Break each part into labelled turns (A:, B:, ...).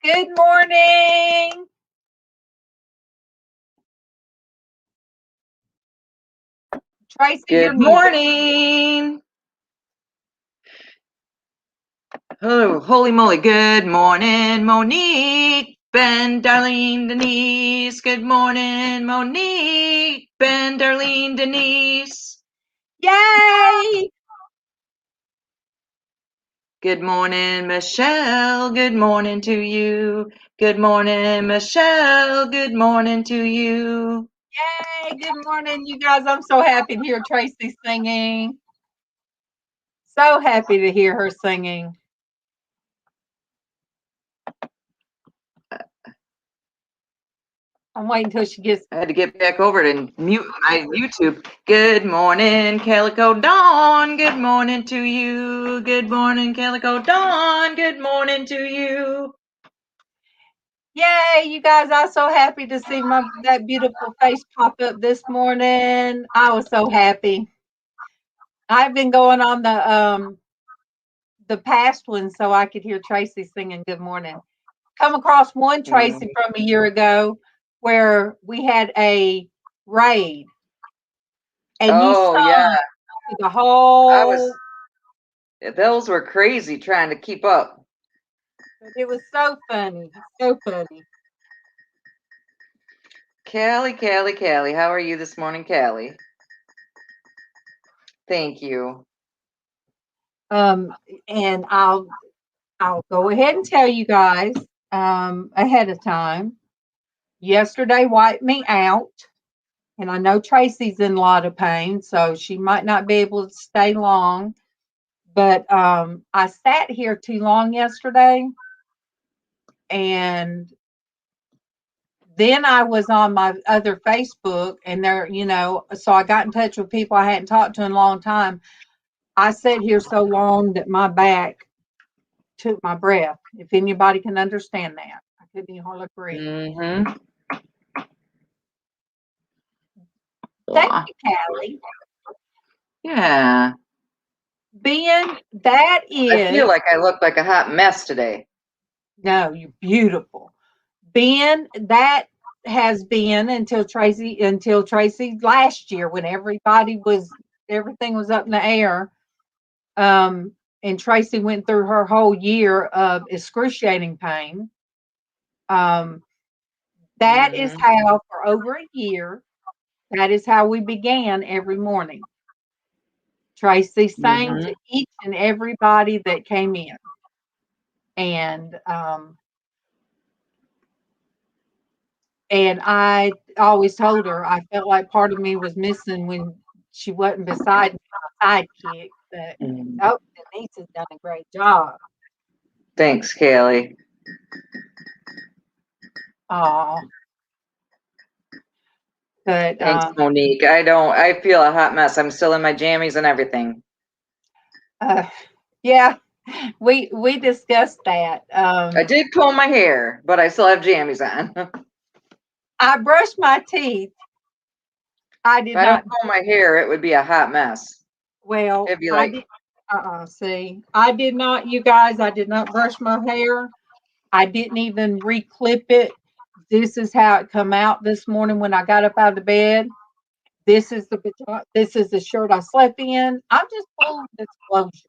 A: Good morning. Traci,
B: good morning. Oh, holy moly. Good morning, Monique, Ben, Darlene, Denise. Good morning, Monique, Ben, Darlene, Denise.
A: Yay!
B: Good morning, Michelle. Good morning to you. Good morning, Michelle. Good morning to you.
A: Yay! Good morning, you guys. I'm so happy to hear Traci singing. So happy to hear her singing. I'm waiting until she gets.
B: I had to get back over to mute my YouTube. Good morning, Calico Dawn. Good morning to you. Good morning, Calico Dawn. Good morning to you.
A: Yay, you guys. I'm so happy to see that beautiful face pop up this morning. I was so happy. I've been going on the past one so I could hear Traci singing good morning. Come across one Traci from a year ago where we had a raid. And you saw the whole.
B: Those were crazy trying to keep up.
A: It was so funny. So funny.
B: Callie, how are you this morning, Callie? Thank you.
A: And I'll go ahead and tell you guys ahead of time. Yesterday wiped me out, and I know Traci's in a lot of pain, so she might not be able to stay long. But I sat here too long yesterday, and then I was on my other Facebook, and there, so I got in touch with people I hadn't talked to in a long time. I sat here so long that my back took my breath. If anybody can understand that, I couldn't even hardly breathe.
B: Mm-hmm.
A: Thank you, Callie.
B: Yeah.
A: Ben, that is.
B: I feel like I look like a hot mess today.
A: No, you're beautiful. Ben, that has been until Traci last year when everything was up in the air. And Traci went through her whole year of excruciating pain. That is how, for over a year, that is how we began every morning. Traci sang to each and everybody that came in. And I always told her I felt like part of me was missing when she wasn't beside me, my sidekick. But Denise has done a great job.
B: Thanks, Callie.
A: Oh, but
B: thanks, Monique. I feel a hot mess. I'm still in my jammies and everything.
A: Yeah, we discussed that.
B: I did comb my hair, but I still have jammies on.
A: I brushed my teeth. I did
B: if I
A: not
B: don't comb my hair, it would be a hot mess.
A: Well,
B: it'd be like,
A: see, I did not, you guys, I did not brush my hair. I didn't even reclip it. This is how it come out this morning when I got up out of the bed. This is the shirt I slept in. I'm just full disclosure.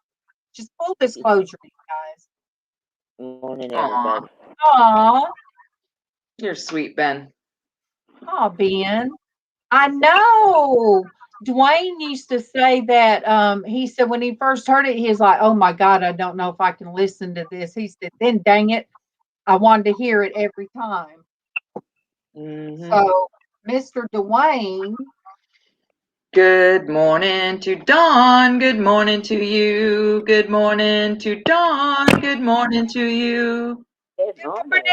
A: Just full disclosure, you guys.
C: Good morning, everybody.
A: Aw.
B: You're sweet, Ben.
A: Aw, Ben. I know. Dwayne used to say that he said when he first heard it, he was like, oh my God, I don't know if I can listen to this. He said, then dang it, I wanted to hear it every time. So, Mr. Dwayne.
B: Good morning to Dawn. Good morning to you. Good morning to Dawn. Good morning to you.
A: Good morning.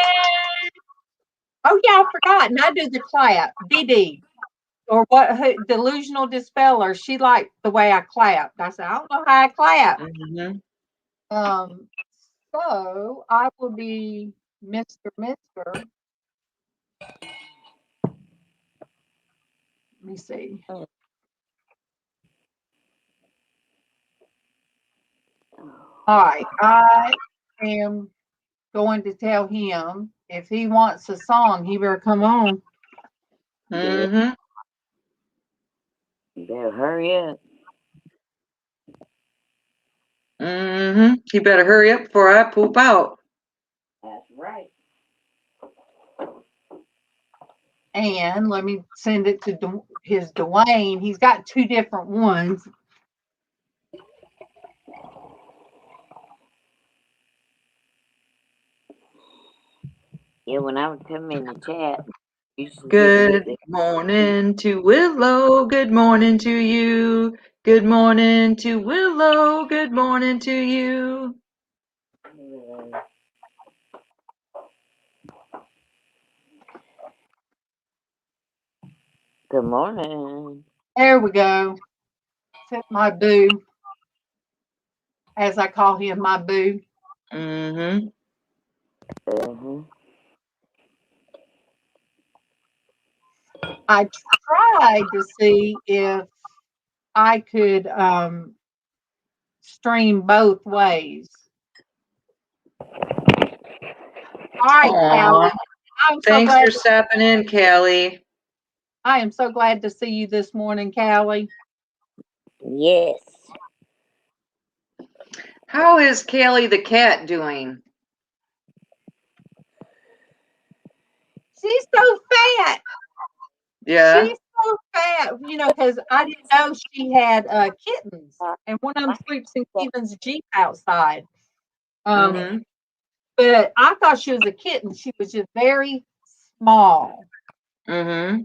A: Oh, yeah, I forgot. And I do the clap. DD. Or delusional dispeller. She liked the way I clapped. I said, I don't know how I clap. So I will be Mr. Let me see. All right. I am going to tell him if he wants a song, he better come on.
B: Mm-hmm.
C: You better hurry up.
B: Mm-hmm. You better hurry up before I poop out.
C: That's right.
A: And let me send it to his Dwayne. He's got 2 different ones.
C: Yeah, when I would come in the chat, you should
B: Good morning to Willow. Good morning to you. Good morning to Willow. Good morning to you.
C: Good morning.
A: There we go. Except my boo, as I call him, my boo.
B: Mm-hmm.
A: I tried to see if I could stream both ways. All right, Callie. I'm so
B: Thanks
A: glad
B: for stopping in, Callie.
A: I am so glad to see you this morning, Callie.
C: Yes.
B: How is Callie the cat doing?
A: She's so fat.
B: Yeah.
A: She's so fat, because I didn't know she had kittens, and one of them sleeps in Kevin's Jeep outside.
B: Mm-hmm.
A: But I thought she was a kitten. She was just very small.
B: Mm-hmm.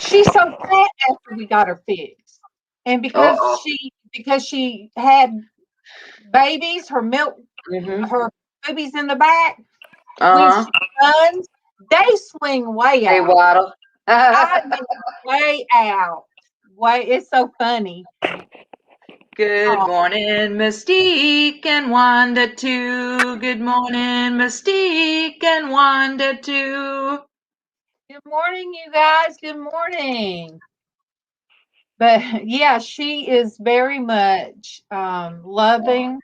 A: She's so fat after we got her fixed, and because she had babies, her babies in the back. When she runs, they swing way out.
B: They waddle.
A: I mean, way out. It's so funny.
B: Good morning, Mystique and Wanda too. Good morning, Mystique and Wanda too.
A: Good morning, you guys. Good morning. But yeah, she is very much loving.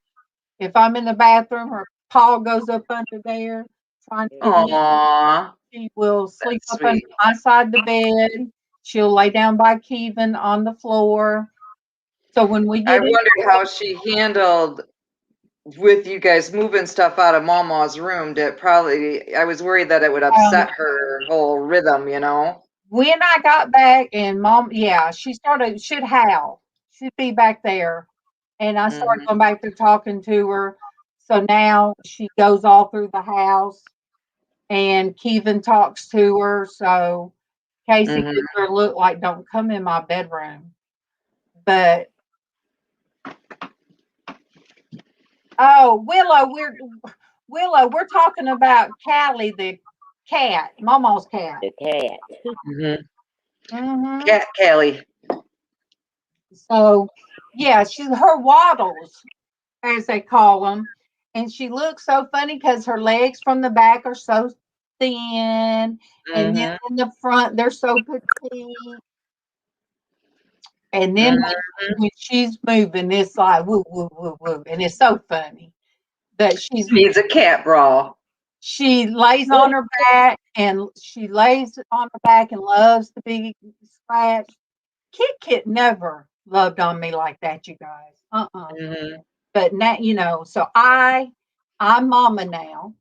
A: If I'm in the bathroom, her paw goes up under there trying to get in.
B: Aww.
A: She will sleep
B: That's
A: up under
B: sweet.
A: my side of the bed. She'll lay down by Kevin on the floor. So when we
B: I
A: get in,
B: wondered how she handled with you guys moving stuff out of MawMaw's room. I was worried that it would upset her whole rhythm,
A: when I got back and Mom, she'd howl. She'd be back there. And I started going back there talking to her. So now she goes all through the house and Kevin talks to her. So Casey gives her a look like, don't come in my bedroom. But Willow, we're talking about Callie, the cat, MawMaw's cat.
C: The cat.
B: Cat Callie.
A: So, yeah, she's her waddles, as they call them, and she looks so funny because her legs from the back are so thin, and then in the front they're so petite. And then when she's moving, it's like woo woo woo woo, and it's so funny. But she
B: needs a cat brawl.
A: She lays on her back and loves to be scratched. Kit never loved on me like that, you guys. But now, so I'm mama now,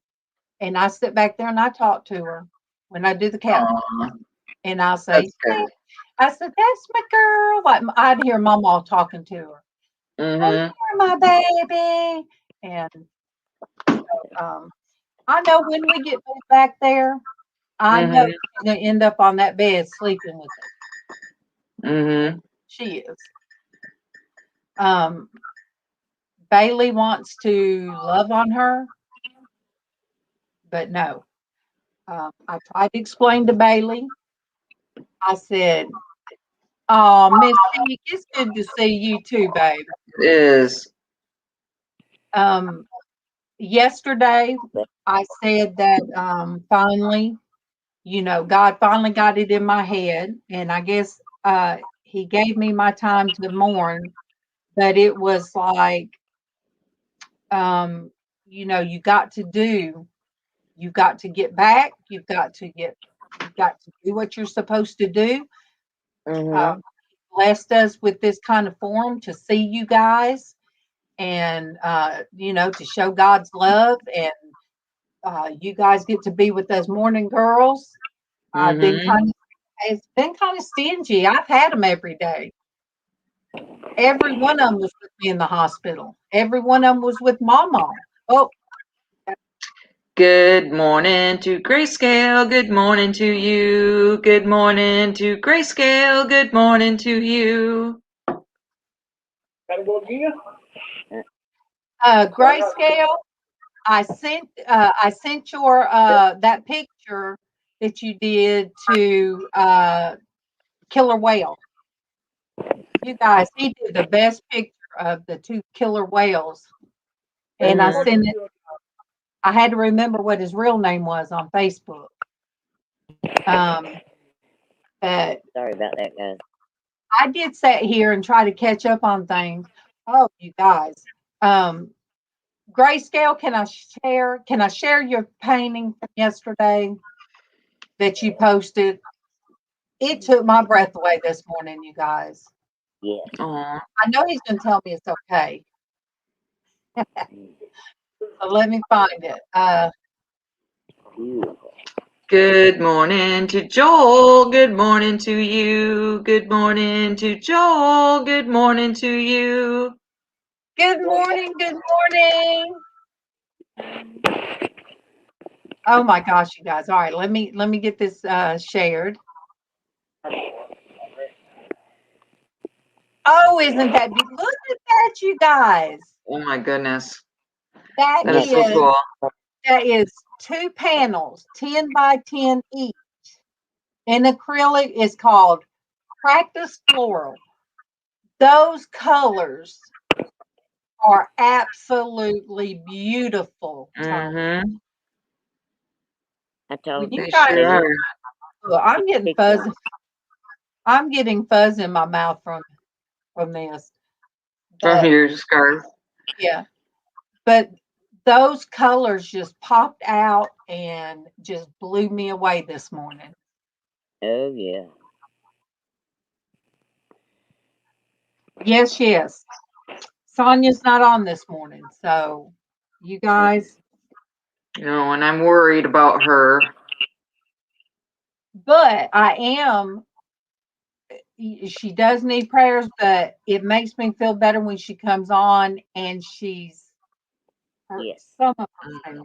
A: and I sit back there and I talk to her when I do the cat. And I'll say, I said, that's my girl. Like I'd hear MawMaw talking to her. Oh, my baby. And I know when we get back there, I know she's going to end up on that bed sleeping with us. She is. Bailey wants to love on her, but no. I tried to explain to Bailey. I said, oh, Miss Pink, it's good to see you too, babe.
B: It is.
A: Yesterday, I said that finally, God finally got it in my head, and I guess he gave me my time to mourn, but it was like, you know, you got to do. You've got to get back. You've got to do what you're supposed to do.
C: Mm-hmm.
A: Blessed us with this kind of forum to see you guys and, you know, to show God's love. And you guys get to be with us morning girls.
B: Mm-hmm.
A: It's been kind of stingy. I've had them every day. Every one of them was with me in the hospital. Every one of them was with MawMaw. Oh,
B: Good morning to Grayscale. Good morning to you. Good morning to Grayscale. Good morning to you.
A: Grayscale. I sent your that picture that you did to Killer Whale. You guys, he did the best picture of the two killer whales, and I
B: Mhm.
A: sent it. I had to remember what his real name was on Facebook. Um, but
C: Sorry about that, guys.
A: I did sit here and try to catch up on things. Oh, you guys. Grayscale, can I share? Can I share your painting from yesterday that you posted? It took my breath away this morning, you guys.
C: Yes.
B: Aw.
A: I know he's going to tell me it's okay.
C: Mm,
A: So let me find it.
C: beautiful.
B: Good morning to Joel. Good morning to you. Good morning to Joel. Good morning to you.
A: Good morning. Good morning. Oh my gosh, you guys. All right, let me get this shared. Oh, isn't that look at that, you guys.
B: Oh my goodness.
A: That
B: That is so
A: is
B: cool.
A: that is 2 panels, 10 by 10 each. In acrylic is called Practice Floral. Those colors are absolutely beautiful, Tony.
B: Mm-hmm.
C: I
A: When
C: told
A: you
B: They
A: guys,
B: sure
C: Steve
B: are.
A: look, I'm
C: to
A: getting
C: pick
A: fuzz.
C: one.
A: I'm getting fuzz in my mouth from this.
B: From
A: But
B: your scarf.
A: yeah, but those colors just popped out and just blew me away this morning.
C: Oh, yeah.
A: Yes, yes. Sonia's not on this morning, so you guys.
B: You know, and I'm worried about her.
A: But I am. She does need prayers, but it makes me feel better when she comes on and she's
C: Yes.
A: some of her.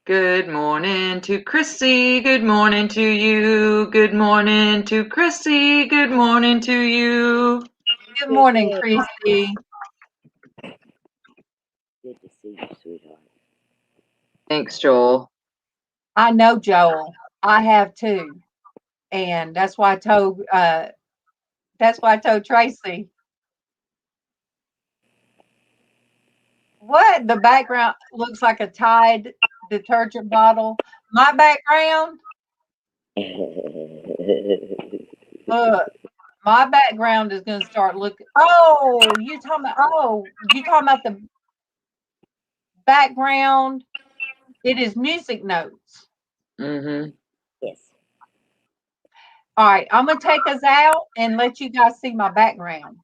B: Good morning to Chrissy. Good morning to you. Good morning to Chrissy. Good morning to you.
A: Good morning,
C: Chrissy.
A: Christy.
C: Good to see you, sweetheart.
B: Thanks, Joel.
A: I know Joel. I have too, and that's why I told. That's why I told Traci. What the background looks like a Tide detergent bottle. My background, look, my background is going to start looking. Oh, you talking about? Oh, you talking about the background? It is music notes.
B: Mm-hmm.
C: Yes.
A: All right, I'm gonna take us out and let you guys see my background.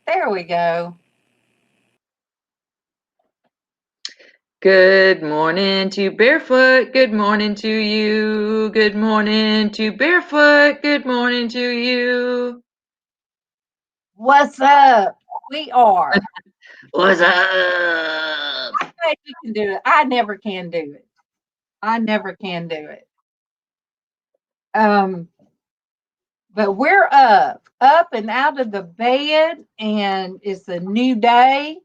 A: There we go.
B: Good morning to Barefoot. Good morning to you. Good morning to Barefoot. Good morning to you.
A: What's up? We are.
B: What's up?
A: I'm glad you can do it. I never can do it. I never can do it. Um, but we're up and out of the bed, and it's a new day,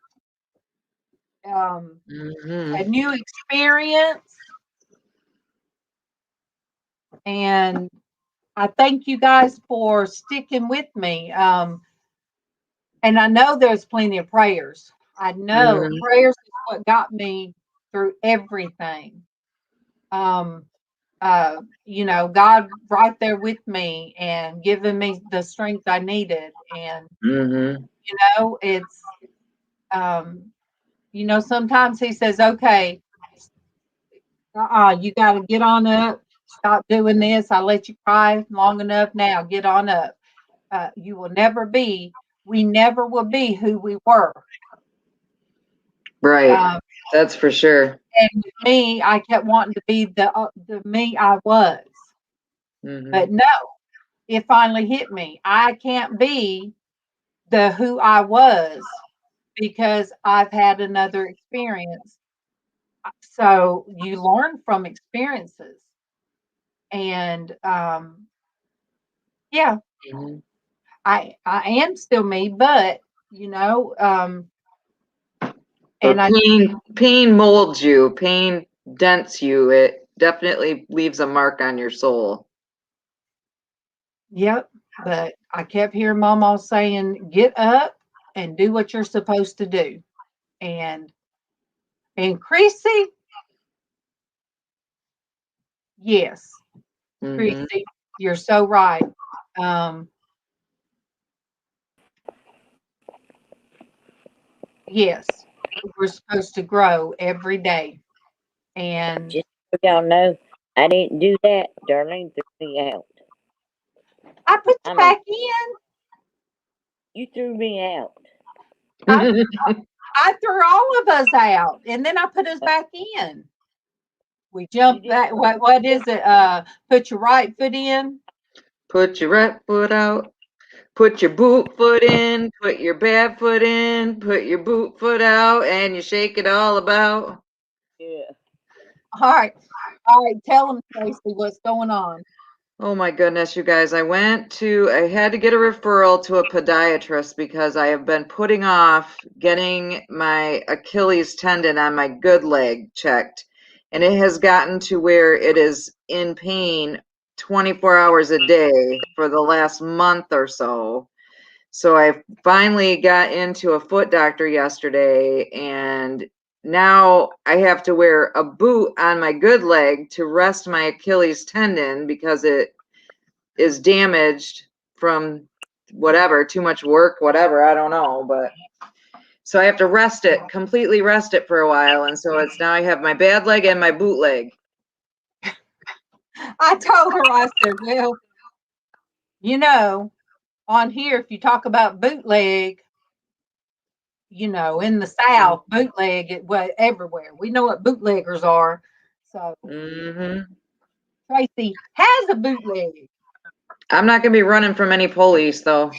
B: Mm-hmm.
A: a new experience, and I thank you guys for sticking with me. And I know there's plenty of prayers. I know
B: Mm-hmm.
A: prayers is what got me through everything. Um, God right there with me and giving me the strength I needed. And, it's, um, sometimes he says, okay, you got to get on up. Stop doing this. I let you cry long enough. Now get on up. We never will be who we were.
B: Right. That's for sure.
A: And with me, I kept wanting to be the me I was. But no, it finally hit me. I can't be the who I was because I've had another experience. So you learn from experiences. And yeah, I am still me, but
B: pain molds you, pain dents you. It definitely leaves a mark on your soul.
A: Yep. But I kept hearing Mama saying, get up and do what you're supposed to do. And Creasy, yes, Creasy, you're so right. Yes, we're supposed to grow every day. And
C: just so y'all know, I didn't do that. Darlene threw me out.
A: I put you back in.
C: You threw me out.
A: I threw all of us out, and then I put us back in. We jumped back. What is it? Put your right foot in.
B: Put your right foot out. Put your boot foot in. Put your bad foot in. Put your boot foot out, and you shake it all about.
C: Yeah.
A: All right. Tell them, Tracy, what's going on.
B: Oh my goodness, you guys. I had to get a referral to a podiatrist because I have been putting off getting my Achilles tendon on my good leg checked. And it has gotten to where it is in pain 24 hours a day for the last month or so. So I finally got into a foot doctor yesterday, and now I have to wear a boot on my good leg to rest my Achilles tendon because it is damaged from whatever, too much work, whatever, I don't know, but so I have to completely rest it for a while. And so it's now I have my bad leg and my boot leg.
A: I told her, I said, well, on here, if you talk about bootleg, in the South, bootleg, everywhere. We know what bootleggers are. So Tracy has a bootleg.
B: I'm not going to be running from any police, though.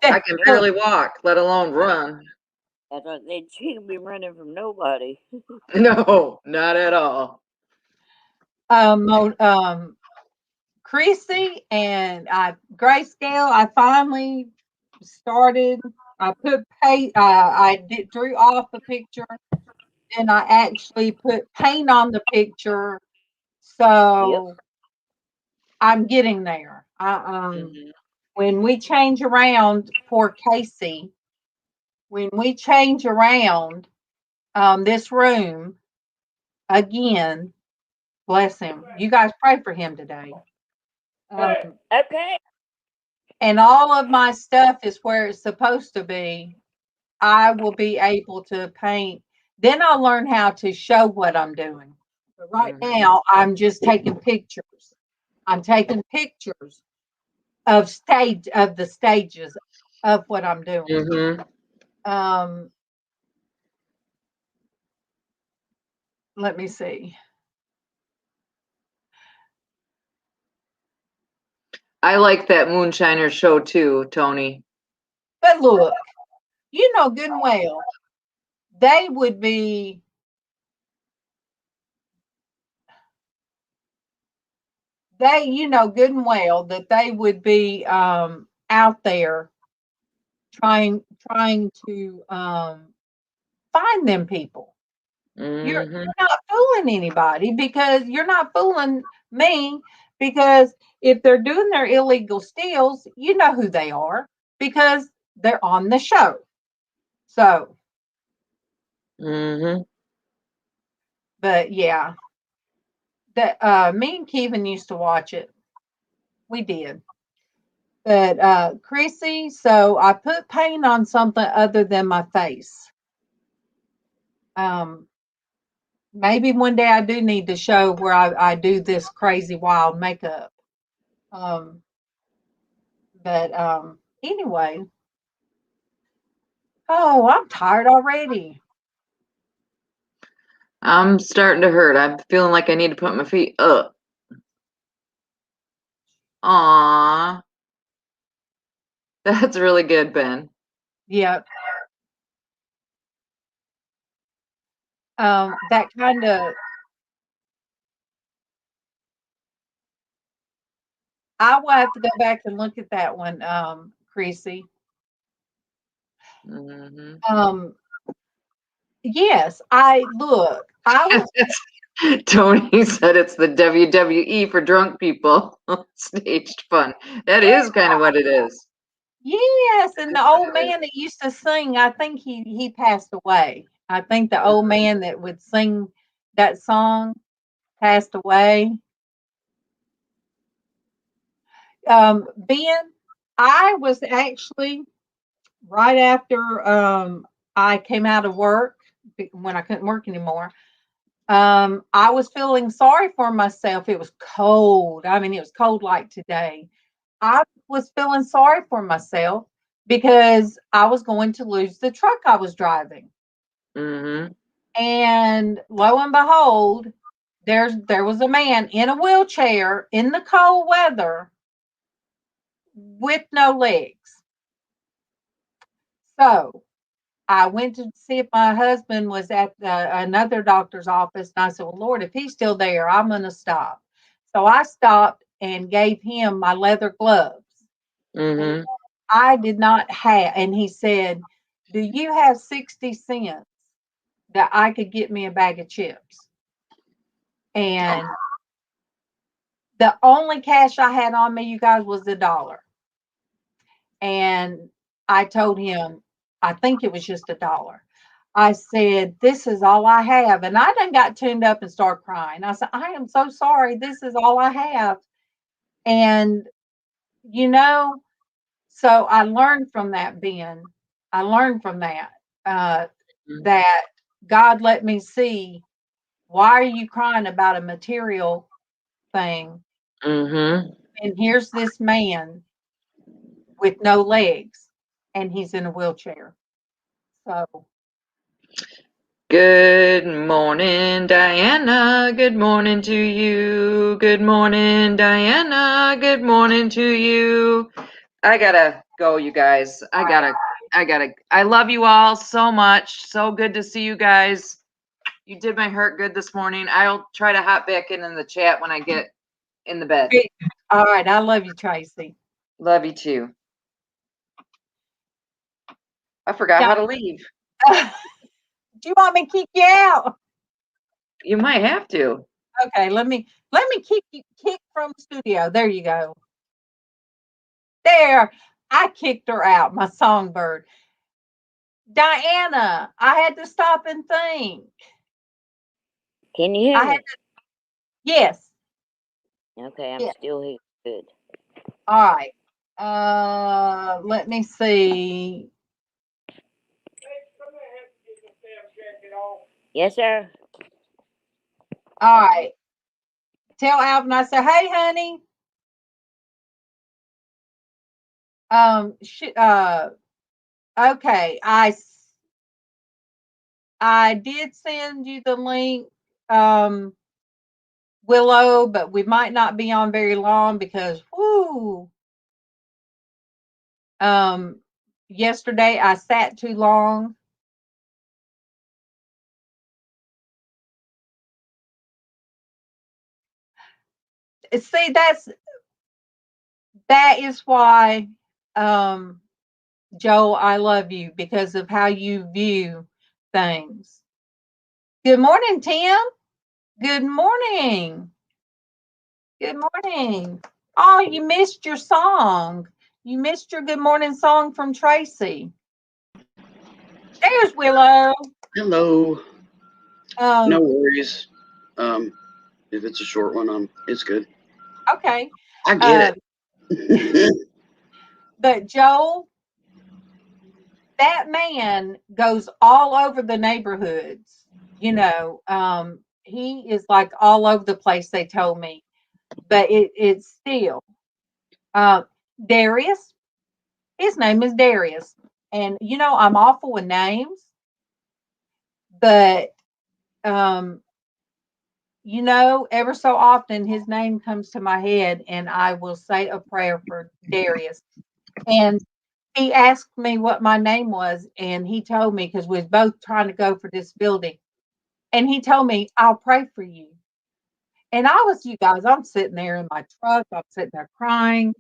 B: I can barely walk, let alone run.
C: I thought she can be running from nobody.
B: No, not at all.
A: Chrissy and Grayscale, I finally started. I drew off the picture, and I actually put paint on the picture. So I'm getting there. When we change around, poor Casey, when we change around this room again, bless him. You guys pray for him today.
C: Okay.
A: And all of my stuff is where it's supposed to be. I will be able to paint. Then I'll learn how to show what I'm doing. But right now, I'm just taking pictures. I'm taking pictures of the stages of what I'm doing. Let me see.
B: I like that Moonshiner show too, Tony.
A: But look, you know good and well, they would be good and well that they would be out there trying to find them people. You're not fooling anybody, because you're not fooling me, because if they're doing their illegal steals, you know who they are because they're on the show. So, but yeah, that me and Kevin used to watch it. We did. But Chrissy, so I put paint on something other than my face. Maybe one day I do need to show where I do this crazy wild makeup. Um, but anyway, oh, I'm tired already.
B: I'm starting to hurt. I'm feeling like I need to put my feet up. Aw. That's really good, Ben.
A: Yep. That kind of, I will have to go back and look at that one, Chrissy.
B: Mm-hmm.
A: Yes, I was
B: Tony said it's the WWE for drunk people. Staged fun. That is kind of what it is.
A: yes, and the old man that used to sing, I think he passed away. I think the old man that would sing that song passed away. Ben, I was actually right after I came out of work when I couldn't work anymore. I was feeling sorry for myself. It was cold. I mean, it was cold like today. I was feeling sorry for myself because I was going to lose the truck I was driving.
B: Mm-hmm.
A: And lo and behold, there was a man in a wheelchair in the cold weather with no legs. So I went to see if my husband was at another doctor's office, and I said, "Well, Lord, if he's still there, I'm going to stop." So I stopped and gave him my leather gloves.
B: Mm-hmm.
A: I did not have, and he said, "Do you have 60 cents that I could get me a bag of chips?" And the only cash I had on me, you guys, was $1. And I told him, I think it was just $1. I said, "This is all I have." And I done got tuned up and started crying. I said, "I am so sorry. This is all I have." And, you know, so I learned from that, Ben. I learned from uh, that God let me see, why are you crying about a material thing?
B: Mm-hmm.
A: And here's this man with no legs, and he's in a wheelchair. So,
B: Good morning, Diana. Good morning to you. Good morning, Diana. Good morning to you. I gotta go, you guys. I love you all so much. So good to see you guys. You did my heart good this morning. I'll try to hop back in the chat when I get in the bed.
A: all right. I love you, Traci.
B: Love you too. I forgot how to leave.
A: Do you want me to kick you out?
B: You might have to.
A: Okay, let me kick from the studio. There you go. There, I kicked her out, my songbird. Diana, I had to stop and think.
C: Can you hear
A: I
C: me?
A: had to, yes.
C: Okay, I'm
A: Yes.
C: still here. Good.
A: All right. Let me see.
C: Yes, sir.
A: All right. Tell Alvin I said, "Hey, honey." Okay. I did send you the link, Willow, but we might not be on very long because, whoo, yesterday I sat too long. See, that is why, Joe, I love you because of how you view things. Good morning, Tim. Good morning. Good morning. Oh, you missed your song. You missed your good morning song from Traci. There's Willow.
D: Hello. No worries. If it's a short one, it's good.
A: Okay.
D: I get it.
A: But Joel, that man goes all over the neighborhoods. You know, he is like all over the place, they told me. But it's still Darius. His name is Darius. And you know, I'm awful with names, but you know, ever so often his name comes to my head and I will say a prayer for Darius. And he asked me what my name was, and he told me because we was both trying to go for this building. And he told me, I'll pray for you. And I was, you guys, I'm sitting there in my truck, I'm sitting there crying.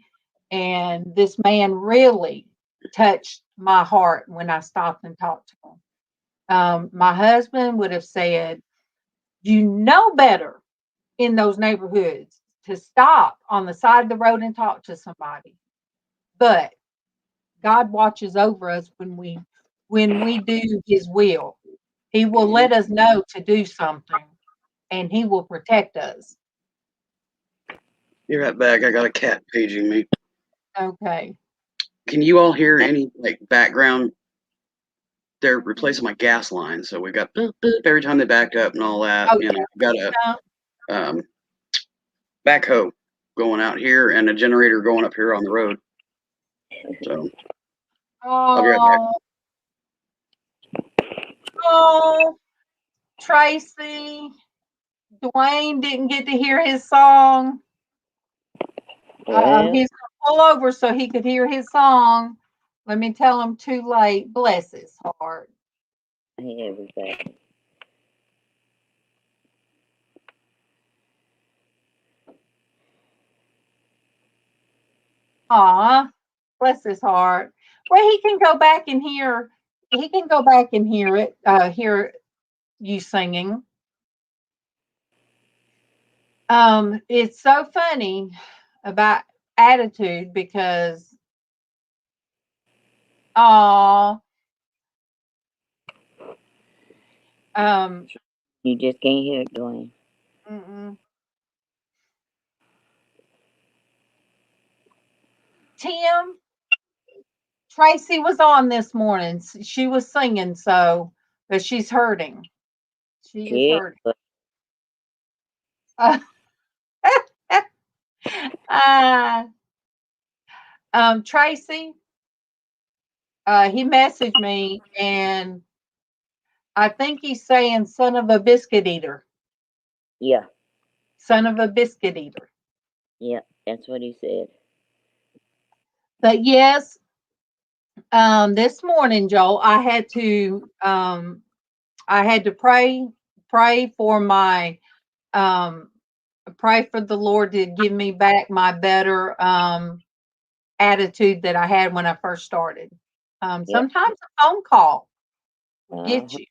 A: And this man really touched my heart when I stopped and talked to him. My husband would have said, you know better in those neighborhoods to stop on the side of the road and talk to somebody. But God watches over us when we do his will. He will let us know to do something and he will protect us.
D: Be right back. I got a cat paging me.
A: Okay.
D: Can you all hear any like background? They're replacing my gas line, so we've got boop, boop, every time they back up and all that.
A: Oh,
D: You know, we've got
A: yeah.
D: a backhoe going out here and a generator going up here on the road. So I'll be right back.
A: Oh, Traci. Dwayne didn't get to hear his song.
C: Well,
A: He's going to pull over so he could hear his song. Let me tell him too late. Bless his heart.
C: everything.
A: Aw, bless his heart. Well, he can go back and hear. He can go back and hear it. Hear you singing. It's so funny about attitude because, oh,
C: You just can't hear it, Dwayne.
A: Tim, Traci was on this morning. She was singing, so but she's hurting. She is
C: Yeah,
A: hurting.
C: but
A: Traci, he messaged me, and I think he's saying "son of a biscuit eater."
C: yeah,
A: Son of a biscuit eater.
C: that's what he said.
A: But yes, this morning, Joel, I had to pray for my pray for the Lord to give me back my better attitude that I had when I first started.
C: Yep.
A: Sometimes a phone call will get you.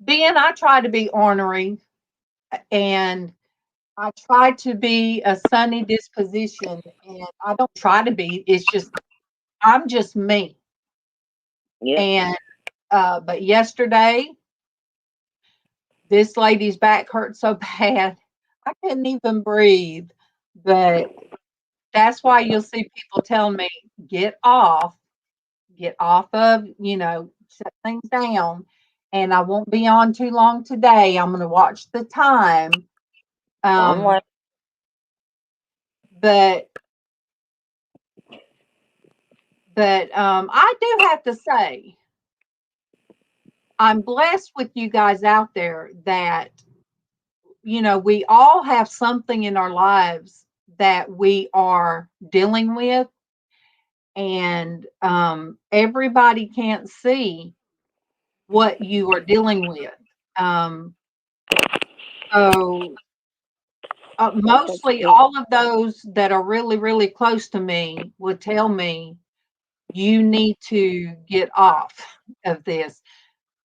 A: Ben, I try to be ornery and I try to be a sunny disposition, and I don't try to be. It's just I'm just me.
C: Yep.
A: And but yesterday, this lady's back hurt so bad I couldn't even breathe. But that's why you'll see people tell me, get off of, shut things down. And I won't be on too long today. I'm going to watch the time. But I do have to say, I'm blessed with you guys out there that, we all have something in our lives that we are dealing with. And everybody can't see what you are dealing with. So mostly all of those that are really, really close to me would tell me, you need to get off of this.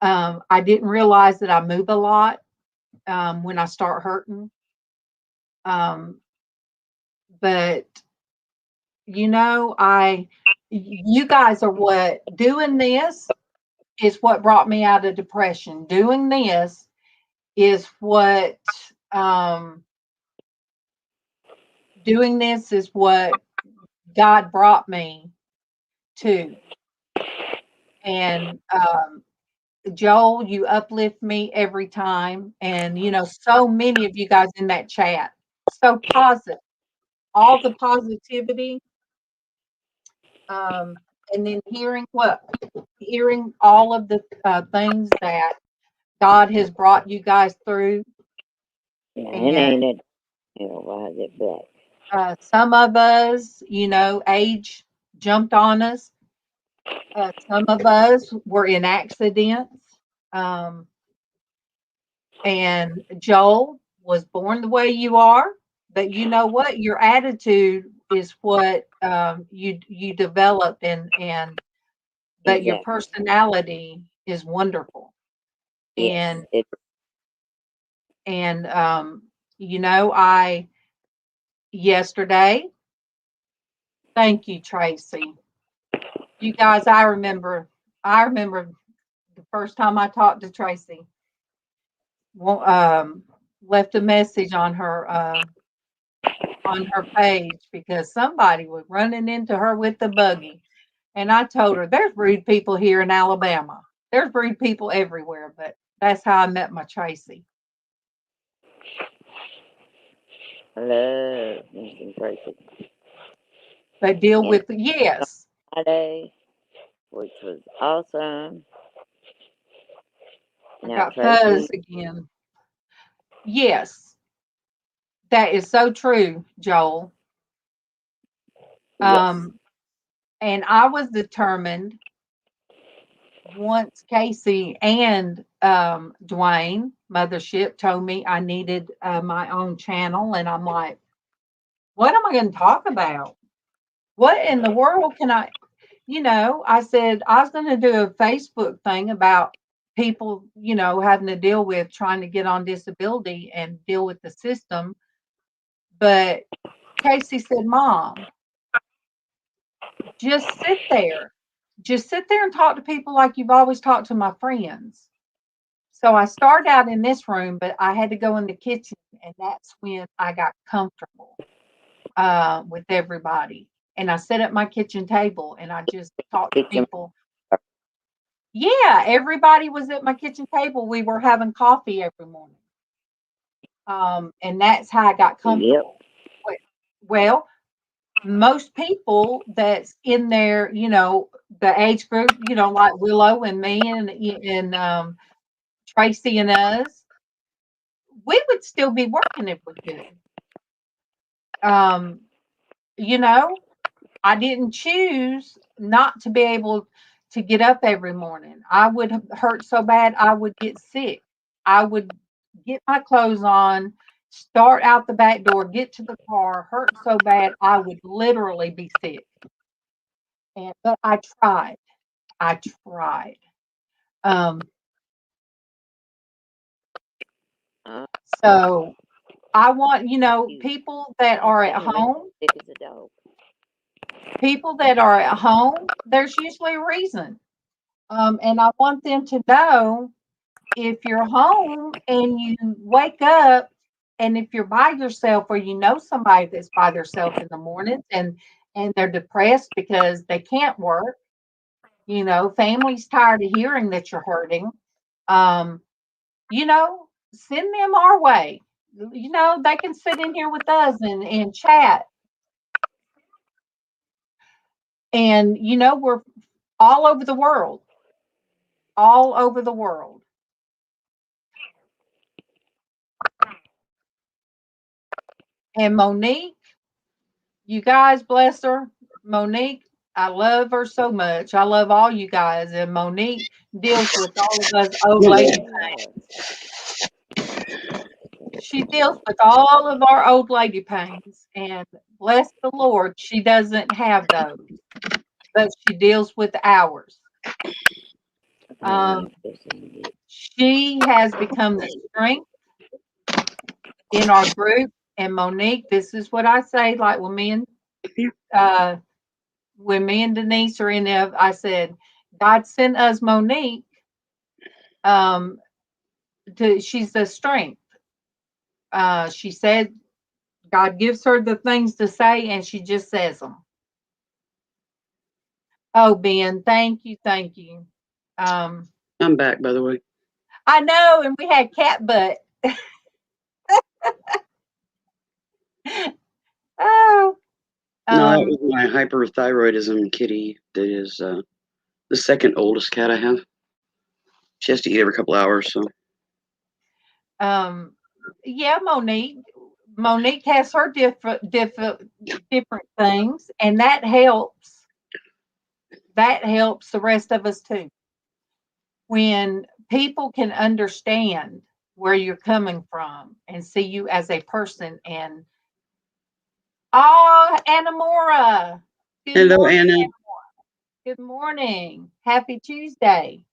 A: I didn't realize that I move a lot when I start hurting. But you guys are what doing this is what brought me out of depression. Doing this is what God brought me to. And Joel, you uplift me every time. And, so many of you guys in that chat, so positive, all the positivity. And then hearing all of the things that God has brought you guys through.
C: Yeah,
A: And
C: ain't it? Why is it black?
A: some of us, age jumped on us. Some of us were in accidents. And Joel was born the way you are, but you know what? Your attitude is what you developed, but your
C: Exactly.
A: personality is wonderful.
C: Yes.
A: And I yesterday, thank you, Traci. You guys, I remember the first time I talked to Traci. Left a message on her page because somebody was running into her with the buggy. And I told her, there's rude people here in Alabama. There's rude people everywhere, but that's how I met my Traci.
C: I love Mr. Traci.
A: But deal with, yes.
C: Friday, which was awesome.
A: I
C: Now
A: got fuzz again. Yes. That is so true, Joel.
C: Yes.
A: And I was determined once Casey and Dwayne Mothership told me I needed my own channel, and I'm like, what am I going to talk about? What in the world can I said I was going to do a Facebook thing about people, having to deal with trying to get on disability and deal with the system. But Casey said, Mom, just sit there. Just sit there and talk to people like you've always talked to my friends. So I started out in this room, but I had to go in the kitchen, and that's when I got comfortable with everybody. And I sat at my kitchen table and I just talked to people. Yeah, everybody was at my kitchen table. We were having coffee every morning. And that's how I got comfortable. Yep. Well, most people that's in there, the age group, like Willow and me and Traci and us, we would still be working if we could. I didn't choose not to be able to get up every morning. I would hurt so bad I would get sick. I would get my clothes on, start out the back door, get to the car, hurt so bad I would literally be sick. But I tried. So I want, people that are at home. People that are at home, there's usually a reason. And I want them to know if you're home and you wake up, and if you're by yourself or somebody that's by themselves in the mornings and they're depressed because they can't work, family's tired of hearing that you're hurting, send them our way. They can sit in here with us and chat. And, we're all over the world. All over the world. And Monique, you guys, bless her. Monique, I love her so much. I love all you guys. And Monique deals with all of us old lady pains. She deals with all of our old lady pains. And bless the Lord, she doesn't have those. But she deals with ours. She has become the strength in our group. And Monique, this is what I say, like when me and Denise are in there, I said, God sent us Monique Um, she's the strength. She said God gives her the things to say, and she just says them. Oh, Ben, thank you, thank you.
D: I'm back, by the way.
A: I know, and we had cat butt. Oh,
D: No, that was my hyperthyroidism kitty. That is the second oldest cat I have. She has to eat every couple hours, so.
A: Yeah, Monique has her different things, and that helps. That helps the rest of us too. When people can understand where you're coming from and see you as a person, and Anamora. Good
D: Hello,
A: morning,
D: Anna.
A: good morning. Happy Tuesday.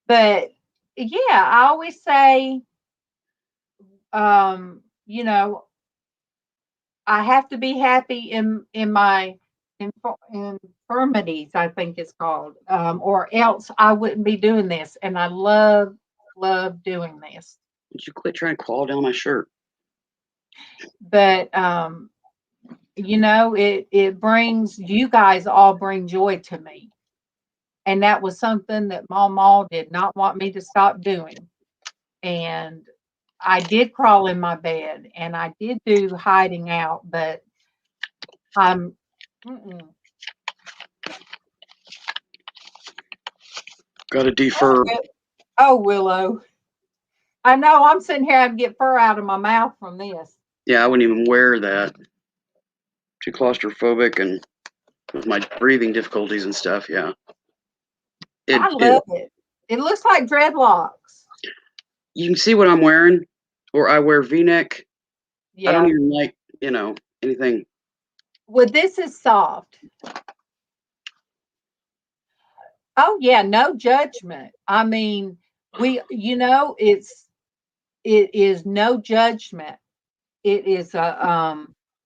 A: But yeah, I always say, you know, I have to be happy in my infirmities, I think it's called, or else I wouldn't be doing this. And I love doing this.
D: Would you quit trying to crawl down my shirt?
A: But you know, it brings, you guys all bring joy to me. And that was something that MawMaw did not want me to stop doing. And I did crawl in my bed and I did do hiding out, but I'm
D: Gotta defer.
A: Oh, Willow. I know I'm sitting here having to get fur out of my mouth from this.
D: Yeah, I wouldn't even wear that. Too claustrophobic and with my breathing difficulties and stuff, yeah.
A: I love it. It looks like dreadlocks.
D: You can see what I'm wearing, or I wear V-neck.
A: Yeah.
D: I don't even like, anything.
A: Well, this is soft. Oh yeah, no judgment. I mean, it is no judgment. It is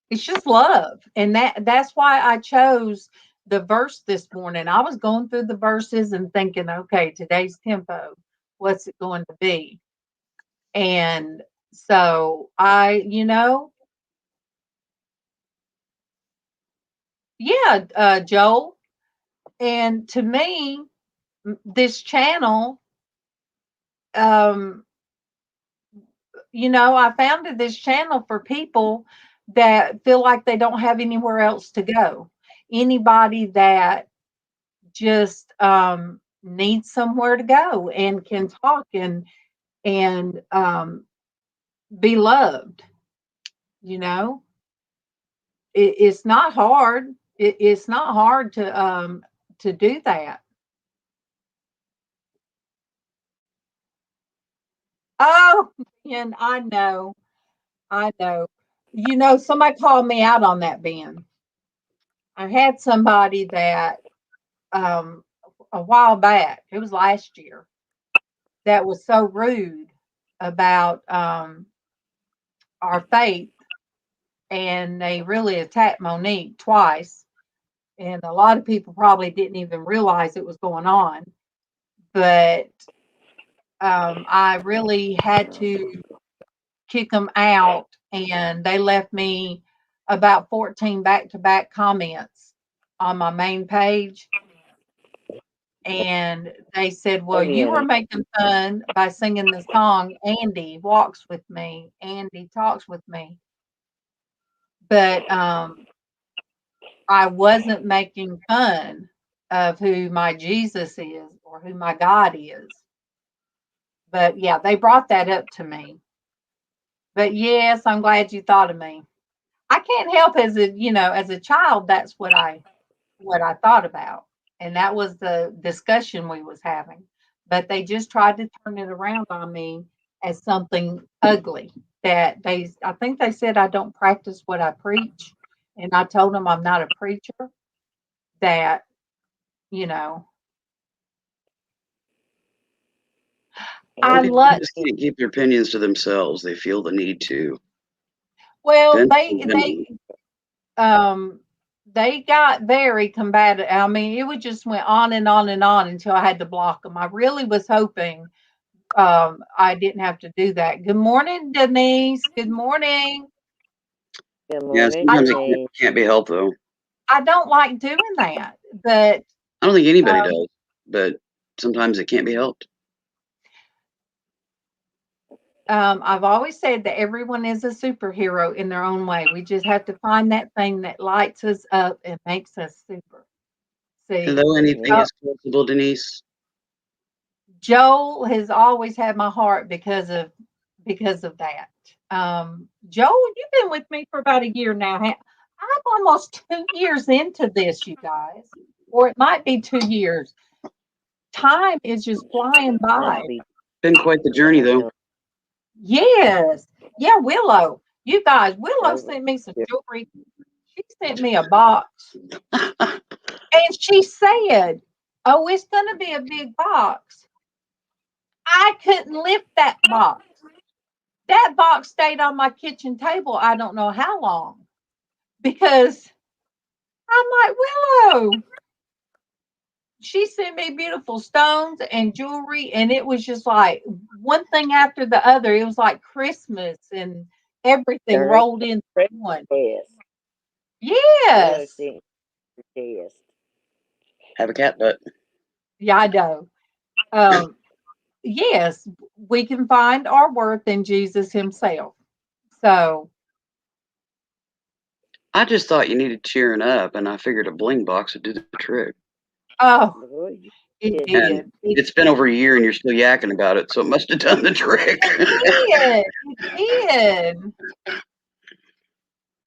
A: it's just love. And that's why I chose the verse this morning. I was going through the verses and thinking, okay, today's tempo, what's it going to be? And so Joel. And to me, this channel, I founded this channel for people that feel like they don't have anywhere else to go. Anybody that just needs somewhere to go and can talk and be loved. It's not hard. It's not hard to do that. Oh, and I know. Somebody called me out on that, Ben. I had somebody that a while back, it was last year, that was so rude about our faith, and they really attacked Monique twice. And a lot of people probably didn't even realize it was going on. But I really had to kick them out, and they left me about 14 back-to-back comments on my main page. And they said, well, you were making fun by singing the song, Andy Walks With Me, Andy Talks With Me. But I wasn't making fun of who my Jesus is or who my God is. But yeah, they brought that up to me. But yes, I'm glad you thought of me. I can't help as a child, that's what I thought about. And that was the discussion we was having. But they just tried to turn it around on me as something ugly. I think they said I don't practice what I preach. And I told them I'm not a preacher. That, I love.
D: Just can't keep their opinions to themselves. They feel the need to.
A: Well, they got very combative. I mean, it would just went on and on and on until I had to block them. I really was hoping I didn't have to do that. Good morning, Denise. Good morning.
C: Good
D: Yeah,
C: morning,
A: I
D: sometimes it
A: don't,
C: Denise.
D: can't be helped though.
A: I don't like doing that, but
D: I don't think anybody
A: um,
D: does, but sometimes it can't be helped.
A: I've always said that everyone is a superhero in their own way. We just have to find that thing that lights us up and makes us super. See,
D: Hello, anything
A: uh,
D: is possible, Denise.
A: Joel has always had my heart because of that. Joel, you've been with me for about a year now. I'm almost 2 years into this, you guys, or it might be 2 years. Time is just flying by.
C: Must be
D: Been quite the journey though.
A: Yes. Yeah, Willow. You guys, Willow
C: over.
A: sent me some jewelry. She sent me a box and she said, "Oh, it's going to be a big box." I couldn't lift that box. That box stayed on my kitchen table. I don't know how long because I'm like, Willow, she sent me beautiful stones and jewelry, and it was just like one thing after the other. It was like Christmas and everything
C: Turn
A: rolled into one.
C: yes. Willow
A: Yes.
C: sent yes.
D: Have a cat butt.
A: Yeah, I know. Um, yes, we can find our worth in Jesus Himself. So,
D: I just thought you needed cheering up, and I figured a bling box would do the trick.
A: oh,
C: Boy, you
A: it
C: did.
D: And
A: did. It
D: it's been over a year, and you're still yakking about it, so it must have done the trick.
A: did. It did.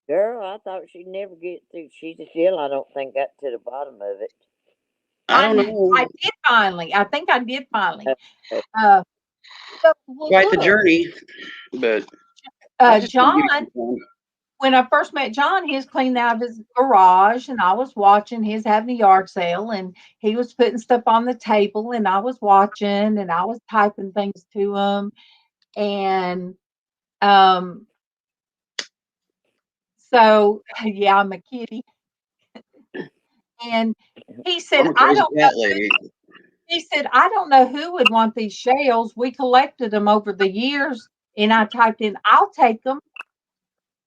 C: Girl, I thought she'd never get through. She still, I don't think, got to the bottom of it.
D: I don't
A: I
D: know.
A: did finally. I think I did finally.
C: Uh,
A: Uh, well,
D: Quite the
A: look,
D: journey, but I just think you
A: John, when I first met John, he was cleaning out of his garage and I was watching. He was having a yard sale and he was putting stuff on the table and I was watching and I was typing things to him. And um, so, yeah, I'm a kitty. And he said,
D: I'm a
A: I
D: crazy
A: don't know.
D: cat lady.
A: He said, I don't know who would want these shells. We collected them over the years. And I typed in, I'll take them.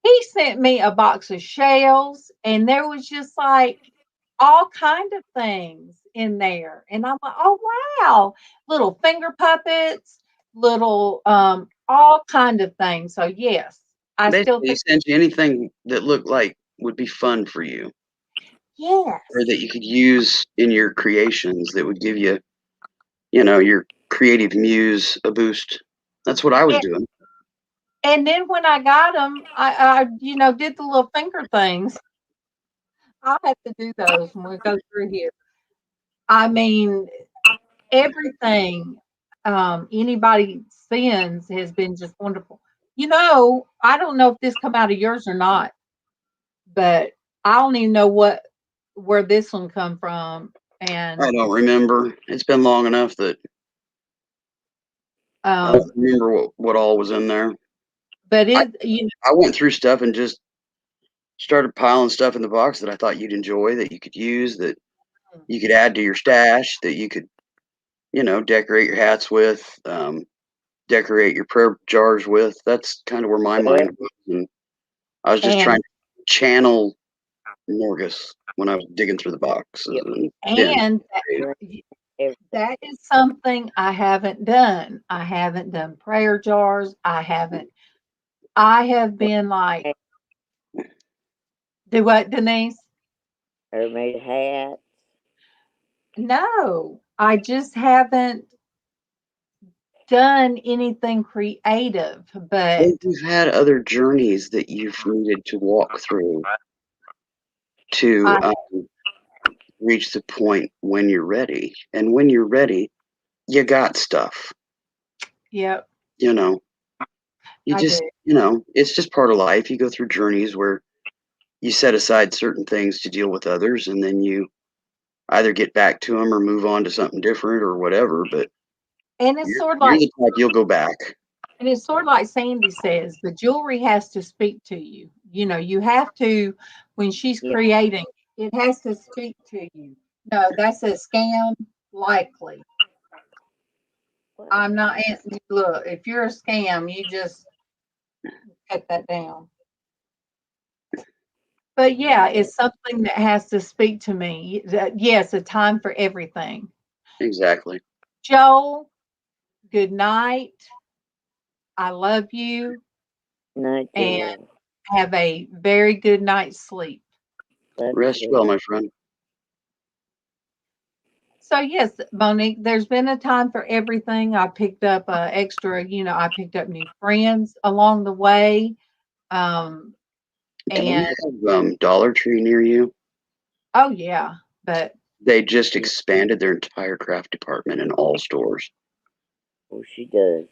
A: He sent me a box of shells, and there was just like all kind of things in there. And I'm like, oh wow, little finger puppets, little all kind of things. So yes, I still
D: Basically, he
A: think
D: sent you anything that looked like would be fun for you,
A: yes.
D: or that you could use in your creations that would give you, your creative muse a boost. That's what I was
A: And,
D: doing.
A: and then when I got them, I did the little finger things. I'll have to do those when we go through here. I mean, everything anybody sends has been just wonderful. I don't know if this come out of yours or not, but I don't even know where this one come from.
D: I
A: And
D: don't remember. It's been long enough that I don't
A: um,
D: remember what all was in there.
A: but
D: I,
A: it
D: I went through stuff and just started piling stuff in the box that I thought you'd enjoy, that you could use, that you could add to your stash, that you could, decorate your hats with, decorate your prayer jars with. That's kind of where my mind was. And I was just trying
A: and
D: to channel Morgus when I was digging through the box.
A: and
C: every-
A: that is something I haven't done. I haven't done prayer jars. I have been like, do what, Denise?
C: Or made hats.
A: No, I just haven't done anything creative, but
D: You've had other journeys that you've needed to walk through to
A: I,
D: reach the point when you're ready. And when you're ready, you got stuff.
A: yep,
D: You know, you
A: I do.
D: just, it's just part of life. You go through journeys where you set aside certain things to deal with others, and then you either get back to them or move on to something different or whatever. But
A: And it's
D: you're,
A: sort of
D: you're
A: like,
D: the type you'll go back.
A: and it's sort of like Sandy says, the jewelry has to speak to you. You have to, when she's
C: Yeah.
A: creating. It has to speak to you. No, that's a scam, likely. I'm not look, if you're a scam, you just cut that down. But yeah, it's something that has to speak to me. Yes, a time for everything.
D: Exactly.
A: Joel, good night. I love you.
C: Night,
A: And
C: Joel.
A: have a very good night's sleep.
C: Love
D: Rest
C: you.
D: well, my friend.
A: So yes, Monique, there's been a time for everything. I picked up extra, I picked up new friends along the way.
D: Don't
A: And
D: you have Dollar Tree near you?
A: oh yeah, but
D: They just expanded their entire craft department in all stores.
C: Oh, she does.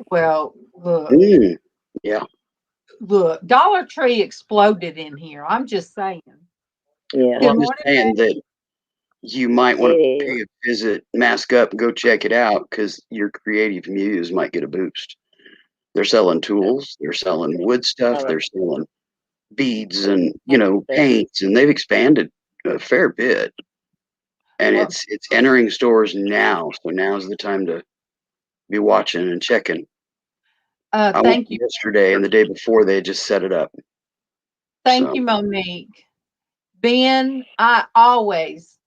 A: well, look,
D: Yeah.
A: look, Dollar Tree exploded in here. I'm just saying.
C: Yeah.
D: Well,
A: Good
D: I'm just
A: morning,
D: saying that you might want to
C: It
D: pay
C: is.
D: a visit, mask up, and go check it out because your creative muse might get a boost. They're selling tools, they're selling wood stuff,
C: Dollar
D: they're selling beads and
C: stuff.
D: paints, and they've expanded a fair bit. And
A: Well,
D: it's entering stores now, so now's the time to be watching and checking. I went
A: thank you.
D: yesterday, and the day before they had just set it up.
A: Thank
D: So
A: you, Monique. Ben, I always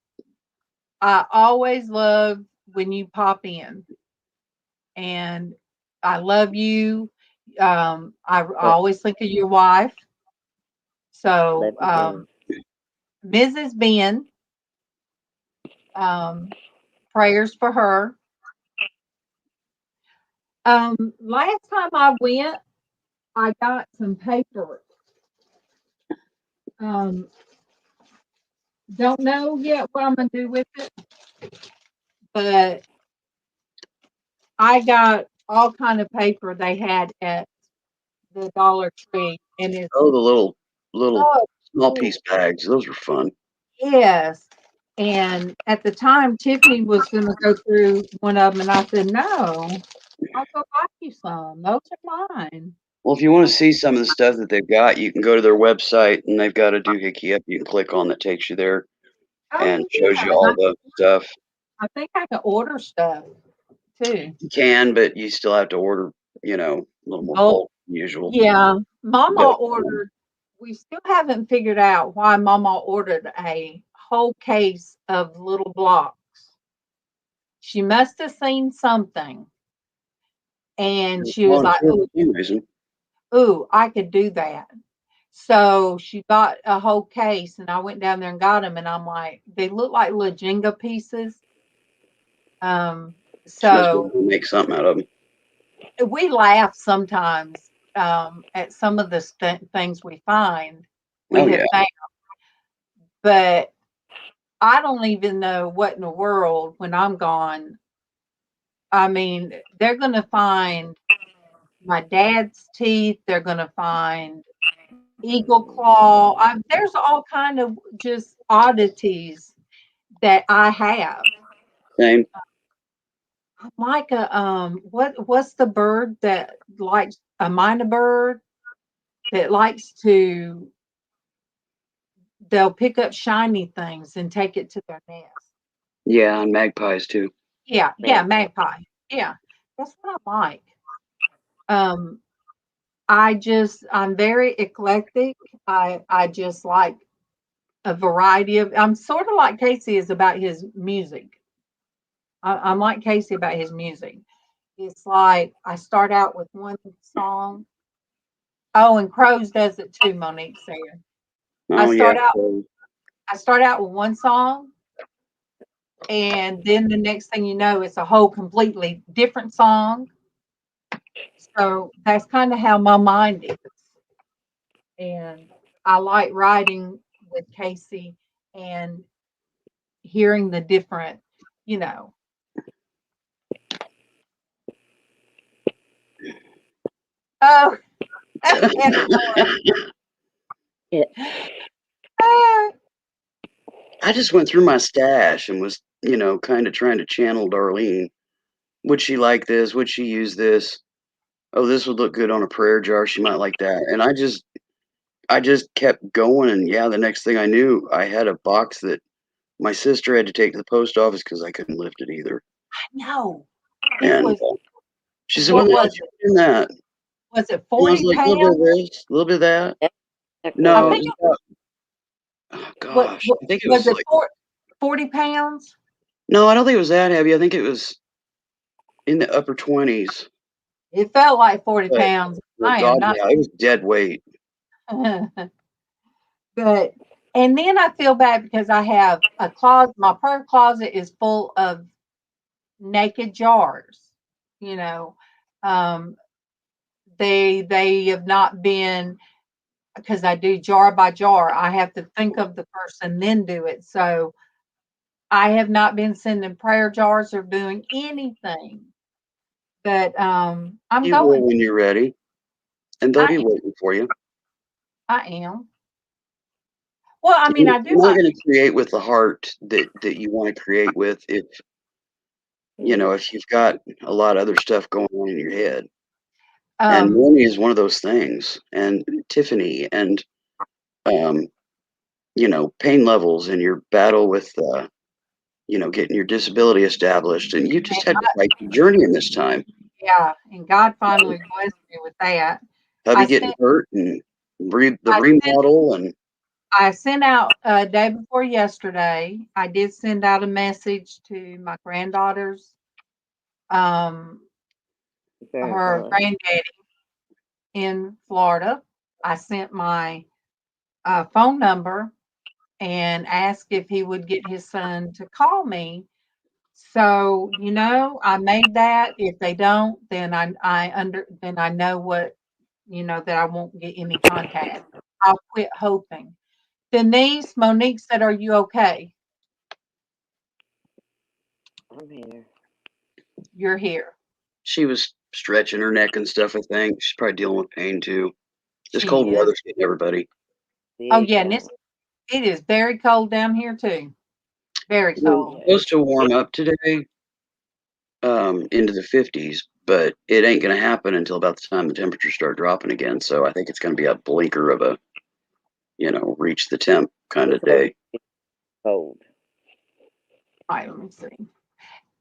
A: love when you pop in. And I love you. I always think of your wife. So,
C: Love you,
A: Mrs. Ben, prayers for her. Last time I went, I got some paper. Um, don't know yet what I'm gonna do with it, but I got all kind of paper they had at the Dollar Tree, and it's
D: the little
A: so
D: small
A: cool.
D: piece bags, those were fun.
A: Yes. And at the time, Tiffany was going to go through one of them, and I said, "No, I'll go buy you some. Those are mine."
D: Well, if you want to see some of the stuff that they've got, you can go to their website, and they've got a doohickey up you can click on that takes you there
A: Oh
D: and shows
A: yeah,
D: you
A: and
D: all the stuff.
A: I think I can order stuff too.
D: You can, but you still have to order, a little more
A: Oh
D: bulk than usual.
A: yeah,
D: You got
A: Mama ordered. We still haven't figured out why Mama ordered a whole case of little blocks. She must have seen something, and she was
D: well, I'm
A: like,
D: sure
A: "Ooh,
D: for some reason.
A: ooh, I could do that." So she got a whole case, and I went down there and got them, and I'm like, they look like little Jenga pieces. Um,
D: She must be
A: so
D: able to make something out of them.
A: we laugh sometimes at some of the things we find, we
D: Oh yeah,
A: have found, but I don't even know what in the world when I'm gone. I mean, they're going to find my dad's teeth. They're going to find eagle claw. There's all kind of just oddities that I have.
D: same.
A: Like what's the bird that likes a minor bird that likes to they'll pick up shiny things and take it to their nest.
D: Yeah, and magpies too.
A: Yeah,
C: Magpie.
A: magpie. Yeah. That's what I like. Um I'm very eclectic. I just like a variety of I'm sort of like Casey is about his music. I'm like Casey about his music. It's like I start out with one song. Oh, and Crows does it too, Monique said. I
D: Oh yeah.
A: start out I start out with one song, and then the next thing you know, it's a whole completely different song. So that's kind of how my mind is. And I like writing with Casey and hearing the different, you know. Oh,
C: Yeah.
D: I just went through my stash and was, kind of trying to channel Darlene. Would she like this? Would she use this? Oh, this would look good on a prayer jar. She might like that. And I just kept going, and yeah, the next thing I knew, I had a box that my sister had to take to the post office because I couldn't lift it either.
A: No, it
D: And
A: was.
D: she said,
A: What
D: "When the hell
A: was
D: did
A: it?
D: you do that?"
A: Was it
D: And I was
A: 40
D: like, "A little bit
A: pounds?
D: of this, a little bit of that."
C: That's
A: I
D: No, it
A: think
D: was about, oh
A: what,
D: gosh,
A: what
D: I think it
A: was
D: was
A: it
D: like,
A: 40 pounds?
D: no, I don't think it was that heavy. I think it was in the upper 20s.
A: It felt like 40
D: But
A: pounds.
D: well,
A: I am
D: God,
A: not.
D: yeah, it was dead weight.
A: But and then I feel bad because I have a closet. My prayer closet is full of naked jars. You know, um, they have not been, because I do jar by jar. I have to think of the person, then do it. So I have not been sending prayer jars or doing anything. But I'm
D: You will
A: going.
D: when you're ready, and they'll be
A: I
D: waiting for you.
A: I am. Well, I mean,
D: You're
A: I do
D: not
A: like.
D: going to create with the heart that you want to create with if if you've got a lot of other stuff going on in your head. And
A: Um,
D: money is one of those things, and Tiffany, and um, pain levels and your battle with getting your disability established, and you just
A: and
D: had to fight your journey in this time.
A: yeah, and God finally blessed me with that.
D: Hubby
A: I
D: getting
A: sent
D: hurt and the
A: I sent
D: remodel, and
A: I sent out day before yesterday. I did send out a message to my granddaughters, um, her
C: very
A: granddaddy in Florida. I sent my phone number and asked if he would get his son to call me. So, I made that. If they don't, then then I know what, that I won't get any contact. I'll quit hoping. Denise, Monique said, "Are you okay?"
C: I'm here.
A: You're here.
D: she was stretching her neck and stuff. I think she's probably dealing with pain too. This cold
A: She is.
D: weather's getting everybody.
A: Oh
C: Big
A: yeah, and
C: time.
A: it is very cold down here too. Very
D: It's
A: cold.
D: supposed to warm up today, into the 50s, but it ain't going to happen until about the time the temperatures start dropping again. So I think it's going to be a blinker of a, reach the temp kind of
C: It's gonna
D: day.
C: be cold.
A: All right, let me see.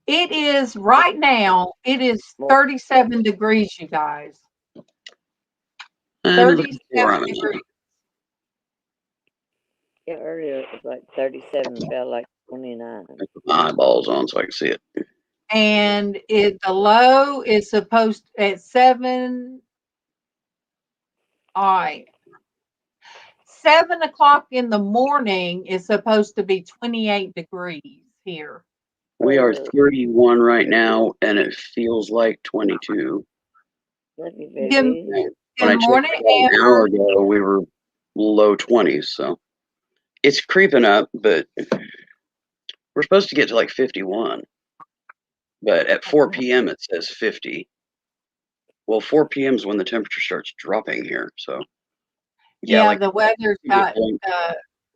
A: It is right now, it is
C: More
A: 37 degrees, you guys.
D: I'm looking for
A: 37
D: where I'm at.
A: degrees.
C: yeah, earlier it was like 37, felt like 29.
D: I put my eyeballs on so I can see it.
A: And the low is supposed at 7. All right. 7 o'clock in the morning is supposed to be 28 degrees here.
D: We are 31 right now, and it feels like 22.
C: That'd be
A: Good,
C: very
D: When
A: good
D: I checked
A: morning,
D: it an hour
A: Amber.
D: ago, we were low 20s. So it's creeping up, but we're supposed to get to like 51. But at 4 p.m., it says 50. Well, 4 p.m. is when the temperature starts dropping here. So, yeah,
A: Yeah,
D: like
A: the weather's got
D: point.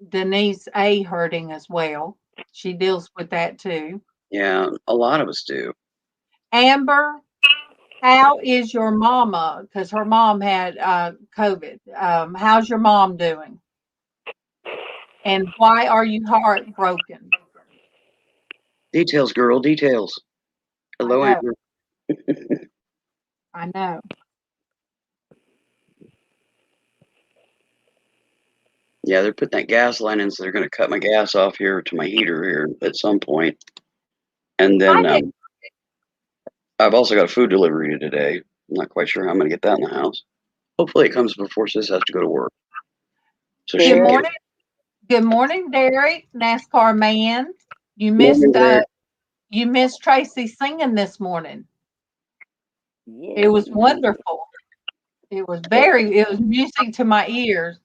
A: Denise A hurting as well. She deals with that too.
D: Yeah, a lot of us do.
A: Amber, how is your mama? Because her mom had COVID. How's your mom doing? And why are you heartbroken?
D: Details, girl, details.
A: I
D: Hello,
A: know,
D: Amber.
A: I know.
D: Yeah, they're putting that gas line in, so they're going to cut my gas off here to my heater here at some point. And then
A: I did.
D: I've also got a food delivery today. I'm not quite sure how I'm going to get that in the house. Hopefully, it comes before Sis has to go to work, so she
A: Good
D: can get
C: Derek.
A: morning. Good morning, Derek, NASCAR man. You
D: morning
A: missed
D: there.
A: Traci singing this morning.
C: Yes,
A: It was
C: you did.
A: wonderful. It was music to my ears.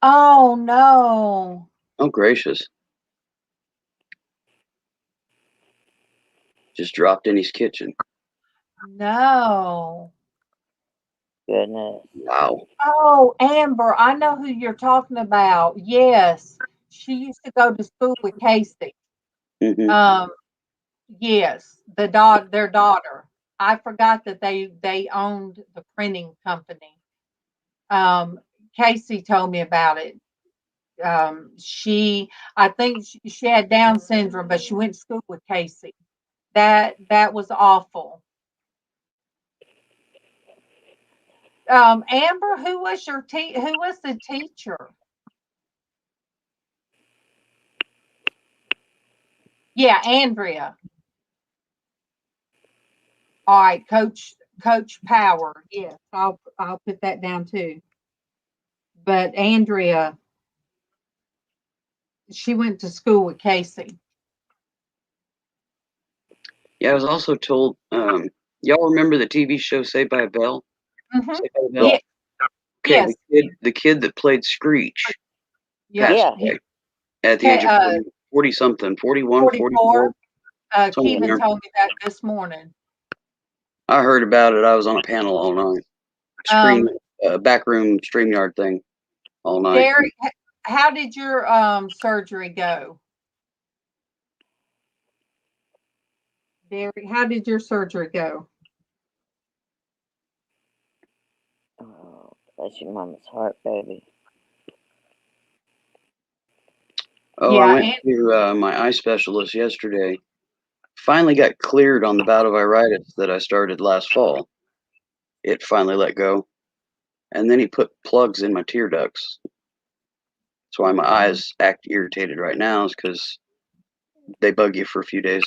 A: Oh no.
D: Oh, gracious. Just dropped in his kitchen.
A: No.
C: Goodness.
D: Wow.
A: Oh, Amber, I know who you're talking about. Yes. She used to go to school with Casey.
D: Hmm.
A: Um, yes, their daughter. I forgot that they owned the printing company. Casey told me about it. I think she had Down syndrome, but she went to school with Casey. That was awful. Amber, who was the teacher? Yeah, Andrea. All right, Coach Power. Yes, I'll put that down too. But Andrea, she went to school with Casey.
D: Yeah, I was also told. Y'all remember the TV show Saved by a Bell?
A: Mm-hmm.
D: Saved by a Bell?
A: Yeah.
D: Okay,
A: Yes.
D: the kid that played Screech
A: Yeah.
D: passed
C: Yeah.
D: away at the age of 40 something, 41, 44.
A: 44.
D: Somewhere in
A: Keevan
D: there.
A: told me that this morning.
D: I heard about it. I was on a panel all night. Backroom StreamYard thing all night.
A: Derek, how did your surgery go? Derek, how did your surgery go?
C: Oh, bless your mama's heart, baby.
D: Oh,
A: Yeah,
D: I went to my eye specialist yesterday. Finally got cleared on the bout of iritis that I started last fall. It finally let go. And then he put plugs in my tear ducts. That's why my eyes act irritated right now, is because they bug you for a few days.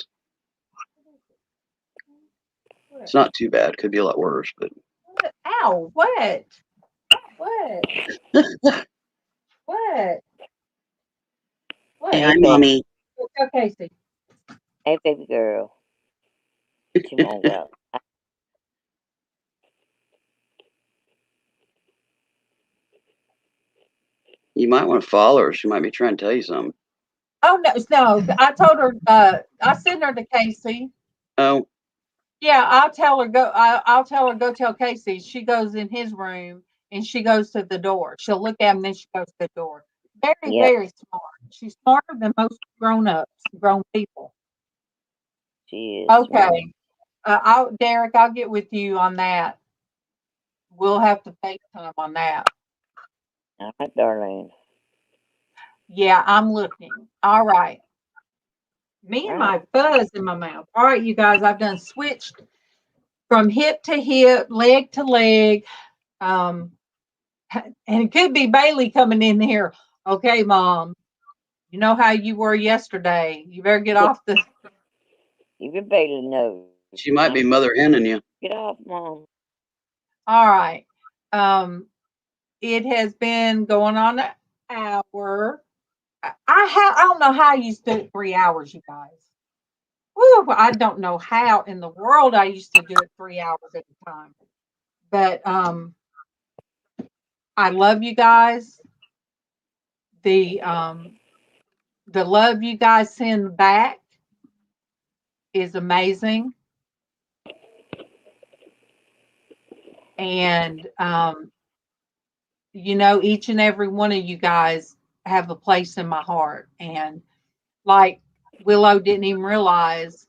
D: It's not too bad. Could be a lot worse, but
A: Ow, what? What? What?
D: hey,
C: Hey,
D: hi,
C: baby.
D: mommy.
A: Tell Casey.
C: Hey, baby girl. She won't go.
D: You might want to follow her. She might be trying to tell you something.
A: Oh no! I told her. I sent her to Casey.
D: Oh,
A: Yeah, I'll tell her go. I'll tell her go tell Casey. She goes in his room and she goes to the door. She'll look at him, then she goes to the door. Very,
C: Yep,
A: very smart. She's smarter than most grown people.
C: she is smart.
A: Okay. Derek, I'll get with you on that. We'll have to FaceTime on that.
C: All right, darling.
A: Yeah, I'm looking. All right. Me and
C: Right.
A: my fuzz in my mouth. All right, you guys, I've done switched from hip to hip, leg to leg. Um, and it could be Bailey coming in here. Okay, Mom. You know how you were yesterday. You better get off the.
C: Even Bailey knows.
D: she might be mother henning you.
C: Get off, Mom.
A: All right. It has been going on an hour. I don't know how I used to do it 3 hours, you guys. Woo, I don't know how in the world I used to do it 3 hours at a time. But I love you guys. The love you guys send back is amazing. And each and every one of you guys have a place in my heart. And like Willow didn't even realize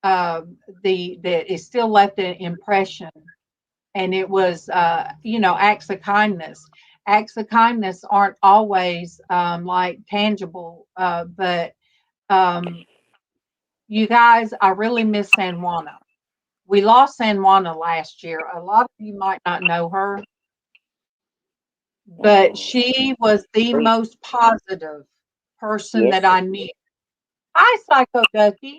A: that it still left an impression. And it was acts of kindness. Acts of kindness aren't always like tangible, but you guys, I really miss San Juana. We lost San Juana last year. A lot of you might not know her, but she was the most positive person
C: Yes,
A: that I knew. Hi, Psycho Ducky.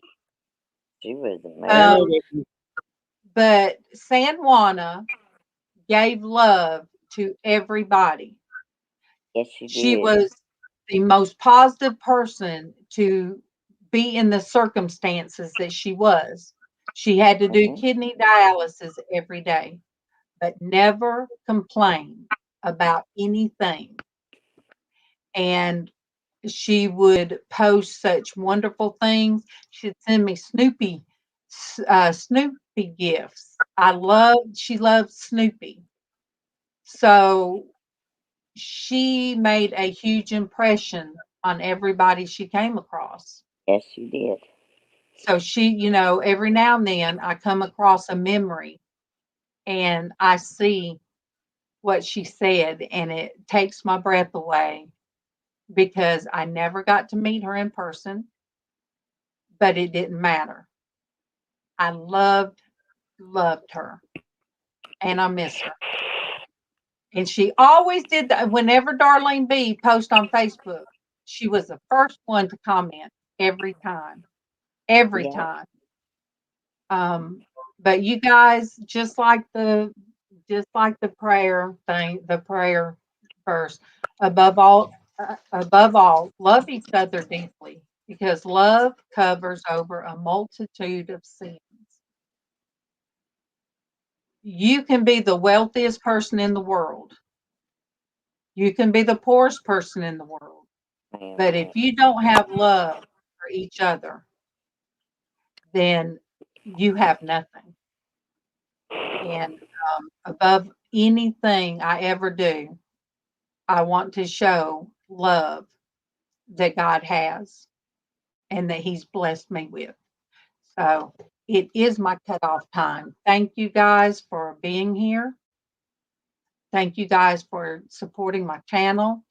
C: she was amazing.
A: But San Juana gave love to everybody.
C: Yes, she
A: She
C: did.
A: was the most positive person to be in the circumstances that she was. She had to do kidney dialysis every day, but never complained about anything. And she would post such wonderful things. She'd send me Snoopy gifts. She loved Snoopy. So she made a huge impression on everybody she came across.
C: Yes, she did.
A: So she, you know, every now and then I come across a memory and I see what she said, and it takes my breath away because I never got to meet her in person, but it didn't matter. I loved her, and I miss her. And she always did that. Whenever Darlene B post on Facebook, she was the first one to comment every time, every
C: Yeah.
A: time. But you guys, just like the prayer thing, the prayer verse, above all, love each other deeply because love covers over a multitude of sins. You can be the wealthiest person in the world. You can be the poorest person in the world. But if you don't have love for each other, then you have nothing. And above anything I ever do, I want to show love that God has and that He's blessed me with. So it is my cutoff time. Thank you guys for being here. Thank you guys for supporting my channel,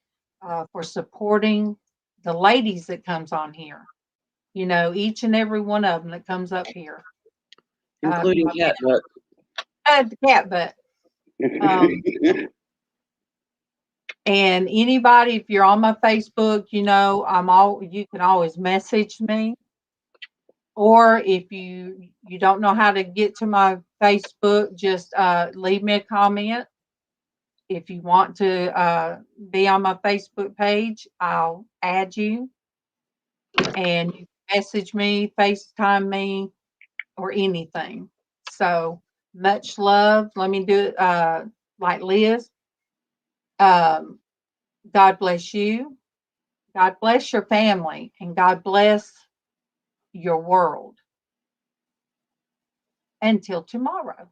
A: for supporting the ladies that comes on here. You know, each and every one of them that comes up here.
D: Including
A: My
D: cat butt.
A: the cat butt. And anybody, if you're on my Facebook, you know, you can always message me. Or if you don't know how to get to my Facebook, just leave me a comment. If you want to be on my Facebook page, I'll add you, and you can message me, FaceTime me, or anything. So much love. Let me do it like Lizz. Um, God bless you. God bless your family, and God bless your world. Until tomorrow.